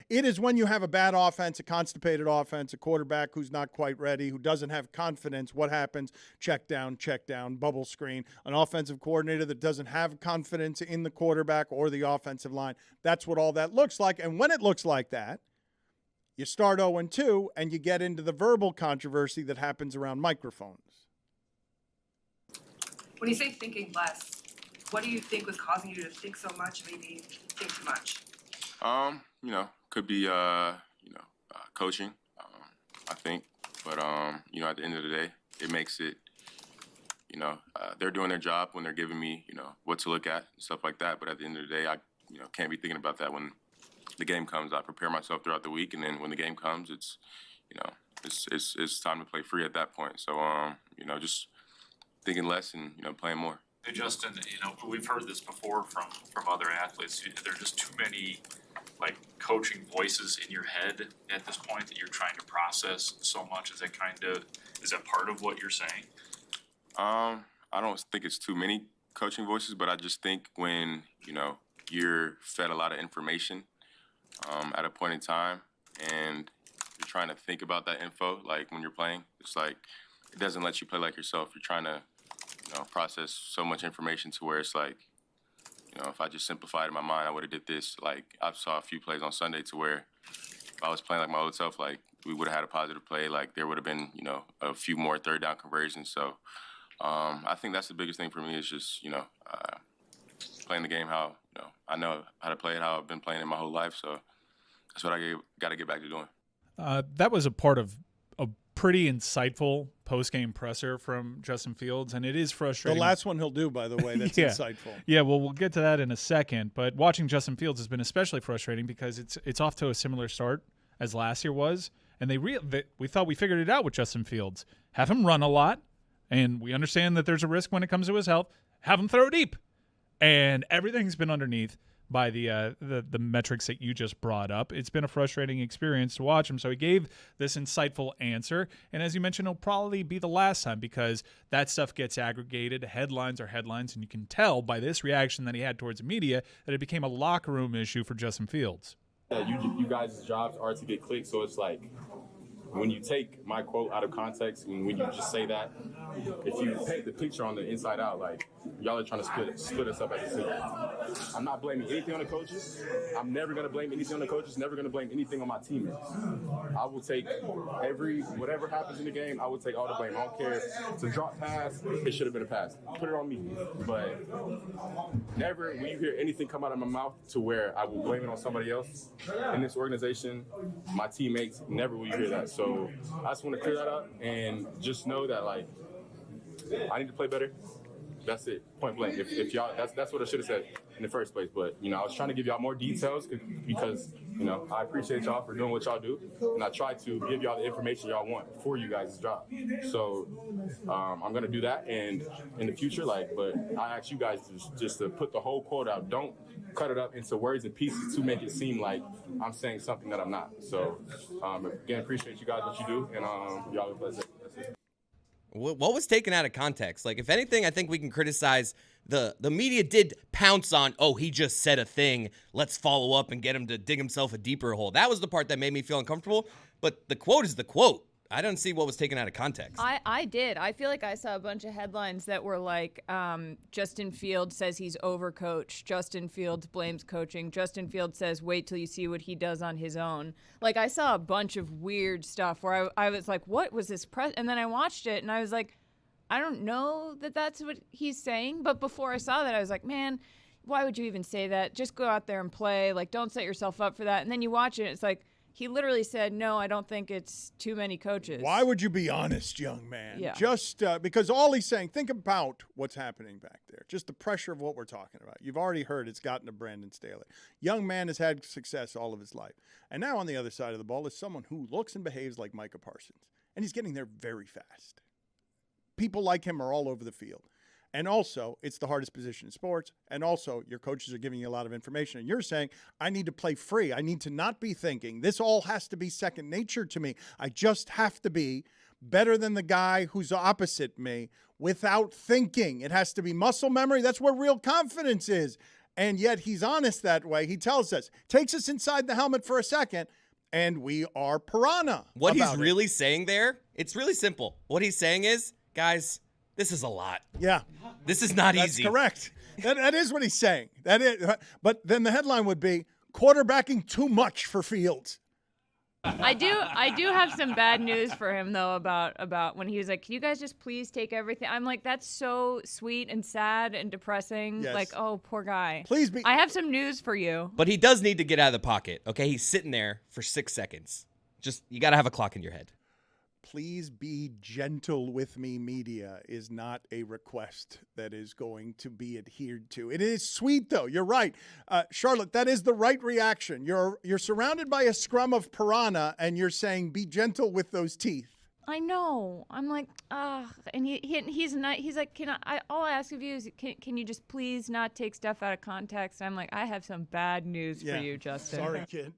It is when you have a bad offense, a constipated offense, a quarterback who's not quite ready, who doesn't have confidence. What happens? Check down, bubble screen. An offensive coordinator that doesn't have confidence in the quarterback or the offensive line. That's what all that looks like. And when it looks like that, you start 0-2 and you get into the verbal controversy that happens around microphones. When you say thinking less, what do you think was causing you to think so much, maybe think too much? Could be, coaching, I think. But, at the end of the day, it makes it, they're doing their job when they're giving me, what to look at and stuff like that. But at the end of the day, I, can't be thinking about that when the game comes. I prepare myself throughout the week, and then when the game comes, it's, it's time to play free at that point. So, just thinking less and, playing more. Hey, Justin, we've heard this before from other athletes. There are just too many, coaching voices in your head at this point that you're trying to process so much. Is that part of what you're saying? I don't think it's too many coaching voices, but I just think when, you're fed a lot of information at a point in time and you're trying to think about that info, like when you're playing, it's like it doesn't let you play like yourself. You're trying to, process so much information to where it's like, if I just simplified in my mind, I would have did this. Like, I saw a few plays on Sunday to where if I was playing like my old self, like, we would have had a positive play. Like, there would have been, a few more third down conversions. So I think that's the biggest thing for me is just, playing the game how, I know how to play it, how I've been playing it my whole life. So that's what I got to get back to doing. That was a part of a pretty insightful post-game presser from Justin Fields, and it is frustrating. The last one he'll do, by the way, that's insightful. Yeah, well, we'll get to that in a second. But watching Justin Fields has been especially frustrating because it's off to a similar start as last year was, and we thought we figured it out with Justin Fields. Have him run a lot, and we understand that there's a risk when it comes to his health. Have him throw deep, and everything's been underneath by the metrics that you just brought up. It's been a frustrating experience to watch him. So he gave this insightful answer. And as you mentioned, it'll probably be the last time because that stuff gets aggregated. Headlines are headlines. And you can tell by this reaction that he had towards the media that it became a locker room issue for Justin Fields. You guys' jobs are to get clicks. So it's like when you take my quote out of context and when you just say that, if you paint the picture on the inside out, like y'all are trying to split us up as a team. I'm not blaming anything on the coaches. I'm never going to blame anything on the coaches, never going to blame anything on my teammates. I will take whatever happens in the game, I will take all the blame. I don't care if it's a drop pass, it should have been a pass. Put it on me. But never will you hear anything come out of my mouth to where I will blame it on somebody else. In this organization, my teammates, never will you hear that. So I just want to clear that up and just know that, like, I need to play better. That's it, point blank. If y'all, that's what I should have said in the first place. But, I was trying to give y'all more details because, I appreciate y'all for doing what y'all do. And I try to give y'all the information y'all want for you guys' job. So I'm going to do that. And in the future, but I ask you guys just to put the whole quote out. Don't cut it up into words and pieces to make it seem like I'm saying something that I'm not. So, again, appreciate you guys, what you do. And y'all have a pleasure. What was taken out of context? Like, if anything, I think we can criticize the media did pounce on, oh, he just said a thing. Let's follow up and get him to dig himself a deeper hole. That was the part that made me feel uncomfortable. But the quote is the quote. I don't see what was taken out of context. I did. I feel like I saw a bunch of headlines that were like, Justin Fields says he's overcoached. Justin Fields blames coaching. Justin Fields says, wait till you see what he does on his own. Like, I saw a bunch of weird stuff where I was like, what was this press? And then I watched it and I was like, I don't know that that's what he's saying. But before I saw that, I was like, man, why would you even say that? Just go out there and play. Like, don't set yourself up for that. And then you watch it, it's like, he literally said, no, I don't think it's too many coaches. Why would you be honest, young man? Yeah. Just because all he's saying, think about what's happening back there. Just the pressure of what we're talking about. You've already heard it's gotten to Brandon Staley. Young man has had success all of his life. And now on the other side of the ball is someone who looks and behaves like Micah Parsons. And he's getting there very fast. People like him are all over the field. And also, it's the hardest position in sports. And also, your coaches are giving you a lot of information. And you're saying, I need to play free. I need to not be thinking. This all has to be second nature to me. I just have to be better than the guy who's opposite me without thinking. It has to be muscle memory. That's where real confidence is. And yet he's honest that way. He tells us, takes us inside the helmet for a second, and we are piranha. What he's about it. really saying there, it's really simple. What he's saying is, guys, this is a lot. Yeah. This is not That's easy. correct. That is what he's saying. That is, but then the headline would be, quarterbacking too much for Fields. I do have some bad news for him though about when he was like, "Can you guys just please take everything?" I'm like, that's so sweet and sad and depressing. Yes. Like, oh, poor guy. Please be. I have some news for you. But he does need to get out of the pocket, okay? He's sitting there for 6 seconds. Just, you got to have a clock in your head. Please be gentle with me, media, is not a request that is going to be adhered to. It is sweet, though. You're right. Charlotte, that is the right reaction. You're surrounded by a scrum of piranha, and you're saying, be gentle with those teeth. I know. I'm like, and he's not. He's like, all I ask of you is, can you just please not take stuff out of context? I'm like, I have some bad news for you, Justin. Sorry, kid.